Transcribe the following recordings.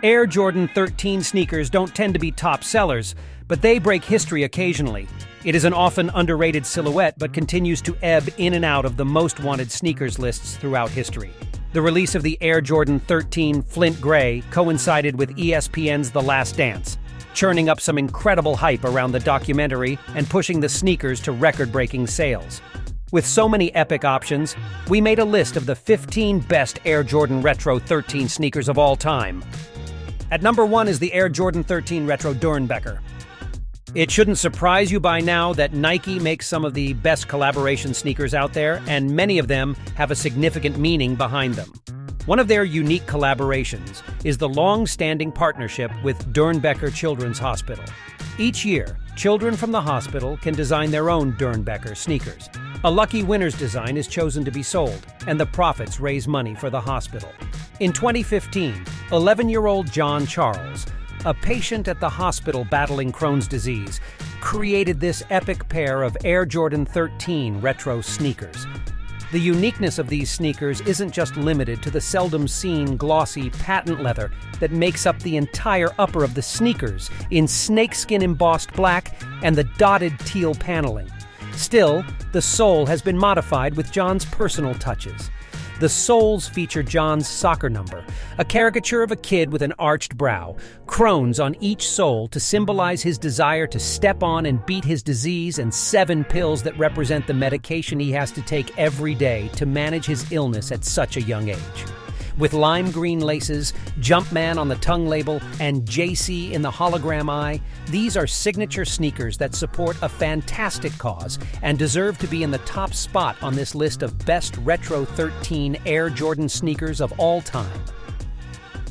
Air Jordan 13 sneakers don't tend to be top sellers, but they break history occasionally. It is an often underrated silhouette but continues to ebb in and out of the most wanted sneakers lists throughout history. The release of the Air Jordan 13 Flint Gray coincided with ESPN's The Last Dance, churning up some incredible hype around the documentary and pushing the sneakers to record-breaking sales. With so many epic options, we made a list of the 15 best Air Jordan Retro 13 sneakers of all time. At number 1 is the Air Jordan 13 Retro Doernbecher. It shouldn't surprise you by now that Nike makes some of the best collaboration sneakers out there, and many of them have a significant meaning behind them. One of their unique collaborations is the long-standing partnership with Doernbecher Children's Hospital. Each year, children from the hospital can design their own Doernbecher sneakers. A lucky winner's design is chosen to be sold, and the profits raise money for the hospital. In 2015, 11-year-old John Charles, a patient at the hospital battling Crohn's disease, created this epic pair of Air Jordan 13 retro sneakers. The uniqueness of these sneakers isn't just limited to the seldom-seen glossy patent leather that makes up the entire upper of the sneakers in snakeskin embossed black and the dotted teal paneling. Still, the sole has been modified with John's personal touches. The soles feature John's soccer number, a caricature of a kid with an arched brow, Crohn's on each sole to symbolize his desire to step on and beat his disease, and 7 pills that represent the medication he has to take every day to manage his illness at such a young age. With lime green laces, Jumpman on the tongue label, and JC in the hologram eye, these are signature sneakers that support a fantastic cause and deserve to be in the top spot on this list of best Retro 13 Air Jordan sneakers of all time.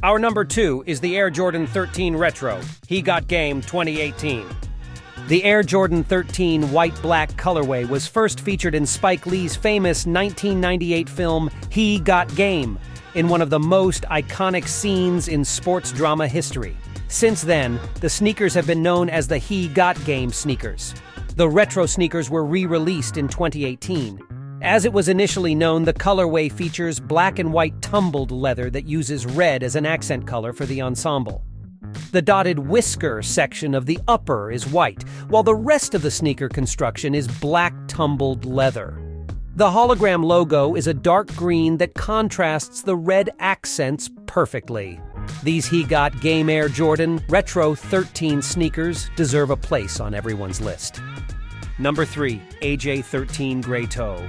Our number 2 is the Air Jordan 13 Retro, He Got Game 2018. The Air Jordan 13 white-black colorway was first featured in Spike Lee's famous 1998 film He Got Game, in one of the most iconic scenes in sports drama history. Since then, the sneakers have been known as the He Got Game sneakers. The retro sneakers were re-released in 2018. As it was initially known, the colorway features black and white tumbled leather that uses red as an accent color for the ensemble. The dotted whisker section of the upper is white, while the rest of the sneaker construction is black tumbled leather. The hologram logo is a dark green that contrasts the red accents perfectly. These He Got Game Air Jordan Retro 13 sneakers deserve a place on everyone's list. Number 3, AJ13 Gray Toe.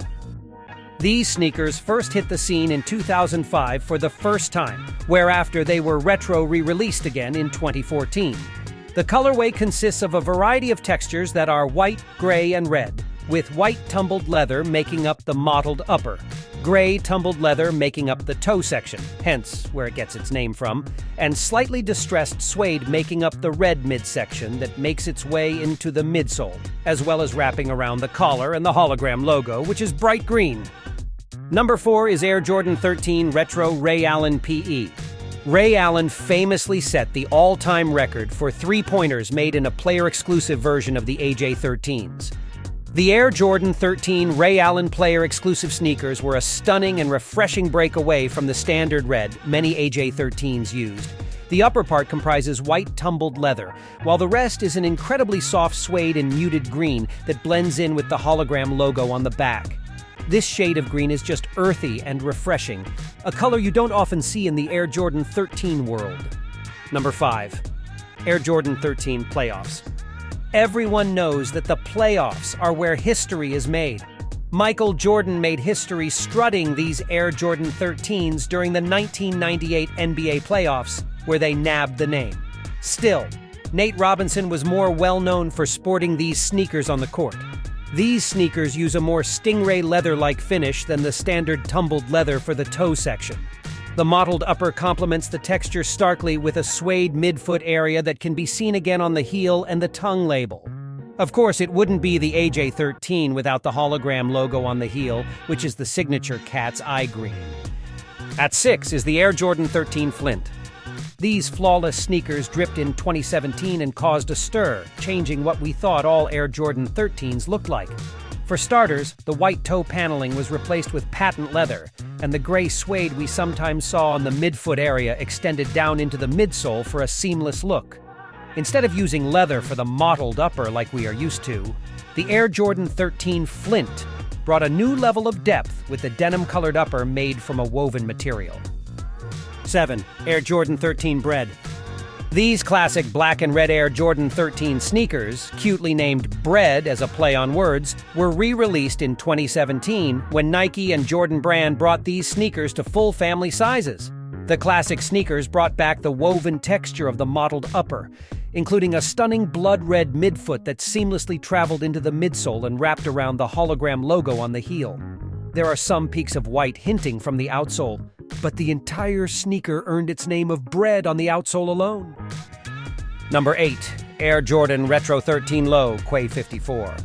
These sneakers first hit the scene in 2005 for the first time, whereafter they were retro re-released again in 2014. The colorway consists of a variety of textures that are white, gray, and red, with white tumbled leather making up the mottled upper, gray tumbled leather making up the toe section, hence where it gets its name from, and slightly distressed suede making up the red midsection that makes its way into the midsole, as well as wrapping around the collar and the hologram logo, which is bright green. Number 4 is Air Jordan 13 Retro Ray Allen PE. Ray Allen famously set the all-time record for three-pointers made in a player-exclusive version of the AJ13s. The Air Jordan 13 Ray Allen player-exclusive sneakers were a stunning and refreshing break away from the standard red many AJ13s used. The upper part comprises white tumbled leather, while the rest is an incredibly soft suede and muted green that blends in with the hologram logo on the back. This shade of green is just earthy and refreshing, a color you don't often see in the Air Jordan 13 world. Number 5. Air Jordan 13 Playoffs. Everyone knows that the playoffs are where history is made. Michael Jordan made history strutting these Air Jordan 13s during the 1998 NBA playoffs, where they nabbed the name. Still, Nate Robinson was more well-known for sporting these sneakers on the court. These sneakers use a more stingray leather-like finish than the standard tumbled leather for the toe section. The mottled upper complements the texture starkly with a suede midfoot area that can be seen again on the heel and the tongue label. Of course, it wouldn't be the AJ13 without the hologram logo on the heel, which is the signature cat's eye green. At 6 is the Air Jordan 13 Flint. These flawless sneakers dripped in 2017 and caused a stir, changing what we thought all Air Jordan 13s looked like. For starters, the white toe paneling was replaced with patent leather, and the gray suede we sometimes saw on the midfoot area extended down into the midsole for a seamless look. Instead of using leather for the mottled upper like we are used to, the Air Jordan 13 Flint brought a new level of depth with the denim-colored upper made from a woven material. 7. Air Jordan 13 Bread. These classic black and red Air Jordan 13 sneakers, cutely named Bread as a play on words, were re-released in 2017 when Nike and Jordan Brand brought these sneakers to full family sizes. The classic sneakers brought back the woven texture of the mottled upper, including a stunning blood-red midfoot that seamlessly traveled into the midsole and wrapped around the hologram logo on the heel. There are some peaks of white hinting from the outsole, but the entire sneaker earned its name of Bread on the outsole alone. Number 8. Air Jordan Retro 13 Low QUAI 54.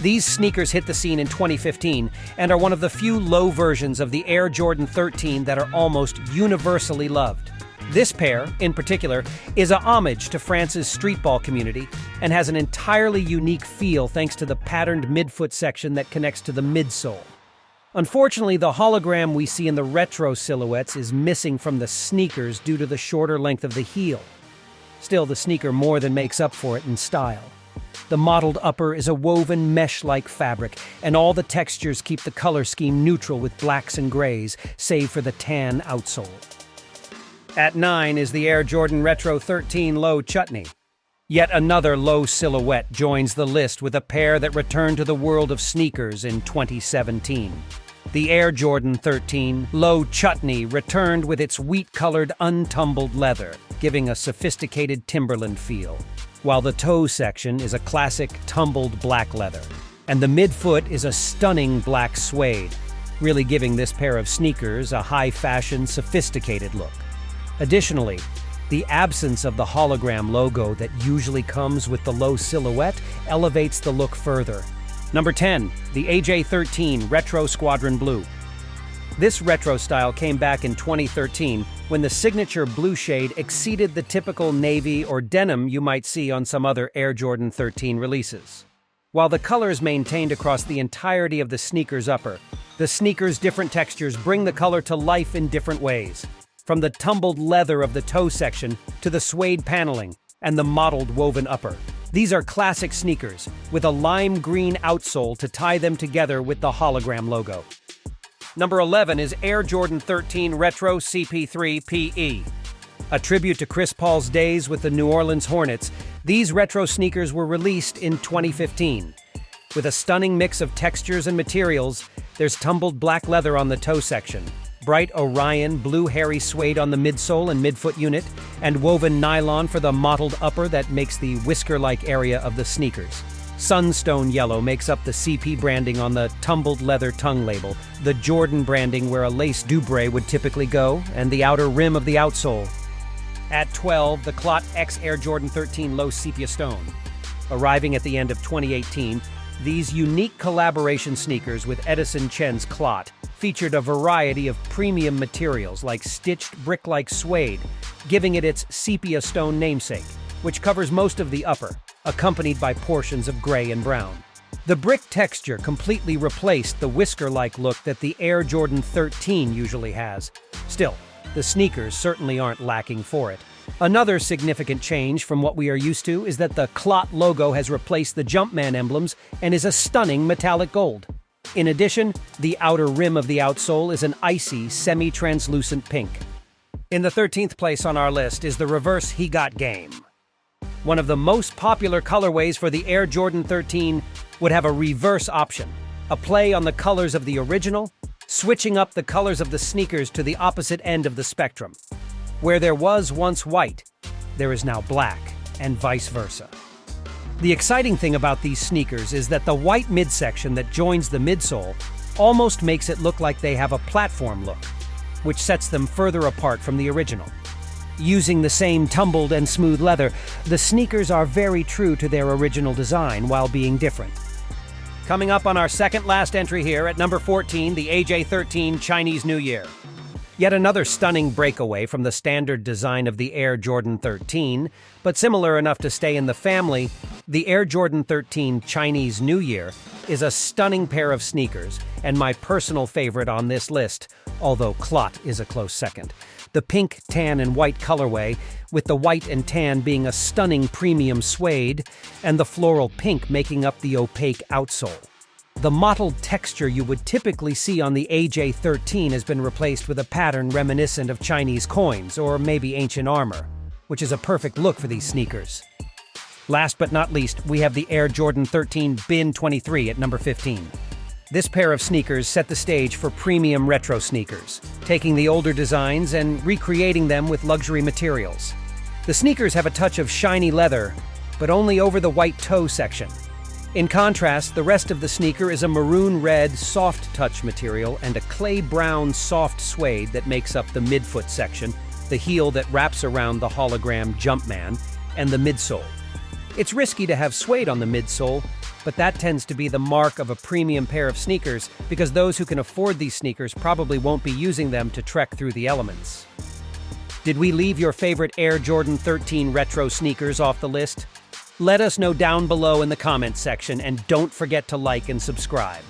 These sneakers hit the scene in 2015 and are one of the few low versions of the Air Jordan 13 that are almost universally loved. This pair, in particular, is a homage to France's streetball community and has an entirely unique feel thanks to the patterned midfoot section that connects to the midsole. Unfortunately, the hologram we see in the retro silhouettes is missing from the sneakers due to the shorter length of the heel. Still, the sneaker more than makes up for it in style. The mottled upper is a woven mesh-like fabric, and all the textures keep the color scheme neutral with blacks and grays, save for the tan outsole. At 9 is the Air Jordan Retro 13 Low CHUTNEY. Yet another low silhouette joins the list with a pair that returned to the world of sneakers in 2017. The Air Jordan 13 Low CHUTNEY returned with its wheat-colored untumbled leather, giving a sophisticated Timberland feel, while the toe section is a classic tumbled black leather, and the midfoot is a stunning black suede, really giving this pair of sneakers a high-fashion, sophisticated look. Additionally, the absence of the hologram logo that usually comes with the low silhouette elevates the look further. Number 10, the AJ13 Retro Squadron Blue. This retro style came back in 2013 when the signature blue shade exceeded the typical navy or denim you might see on some other Air Jordan 13 releases. While the color is maintained across the entirety of the sneaker's upper, the sneaker's different textures bring the color to life in different ways. From the tumbled leather of the toe section to the suede paneling and the mottled woven upper. These are classic sneakers with a lime green outsole to tie them together with the hologram logo. Number 11 is Air Jordan 13 Retro CP3 PE. A tribute to Chris Paul's days with the New Orleans Hornets, these retro sneakers were released in 2015. With a stunning mix of textures and materials, there's tumbled black leather on the toe section, bright Orion blue hairy suede on the midsole and midfoot unit, and woven nylon for the mottled upper that makes the whisker-like area of the sneakers. Sunstone yellow makes up the CP branding on the tumbled leather tongue label, the Jordan branding where a lace doubre would typically go, and the outer rim of the outsole. At 12, the Clot X Air Jordan 13 Low Sepia Stone. Arriving at the end of 2018, these unique collaboration sneakers with Edison Chen's Clot featured a variety of premium materials like stitched brick-like suede, giving it its sepia stone namesake, which covers most of the upper, accompanied by portions of gray and brown. The brick texture completely replaced the whisker-like look that the Air Jordan 13 usually has. Still, the sneakers certainly aren't lacking for it. Another significant change from what we are used to is that the Clot logo has replaced the Jumpman emblems and is a stunning metallic gold. In addition, the outer rim of the outsole is an icy, semi-translucent pink. In the 13th place on our list is the Reverse He Got Game. One of the most popular colorways for the Air Jordan 13 would have a reverse option, a play on the colors of the original, switching up the colors of the sneakers to the opposite end of the spectrum. Where there was once white, there is now black, and vice versa. The exciting thing about these sneakers is that the white midsection that joins the midsole almost makes it look like they have a platform look, which sets them further apart from the original. Using the same tumbled and smooth leather, the sneakers are very true to their original design while being different. Coming up on our second last entry here at number 14, the AJ13 Chinese New Year. Yet another stunning breakaway from the standard design of the Air Jordan 13, but similar enough to stay in the family, The Air Jordan 13 Chinese New Year is a stunning pair of sneakers and my personal favorite on this list, although clot is a close second. The pink, tan, and white colorway, with the white and tan being a stunning premium suede, and the floral pink making up the opaque outsole. The mottled texture you would typically see on the AJ13 has been replaced with a pattern reminiscent of Chinese coins or maybe ancient armor, which is a perfect look for these sneakers. Last but not least, we have the Air Jordan 13 Bin 23 at number 15. This pair of sneakers set the stage for premium retro sneakers, taking the older designs and recreating them with luxury materials. The sneakers have a touch of shiny leather, but only over the white toe section. In contrast, the rest of the sneaker is a maroon-red soft touch material and a clay-brown soft suede that makes up the midfoot section, the heel that wraps around the hologram Jumpman, and the midsole. It's risky to have suede on the midsole, but that tends to be the mark of a premium pair of sneakers because those who can afford these sneakers probably won't be using them to trek through the elements. Did we leave your favorite Air Jordan 13 retro sneakers off the list? Let us know down below in the comments section, and don't forget to like and subscribe.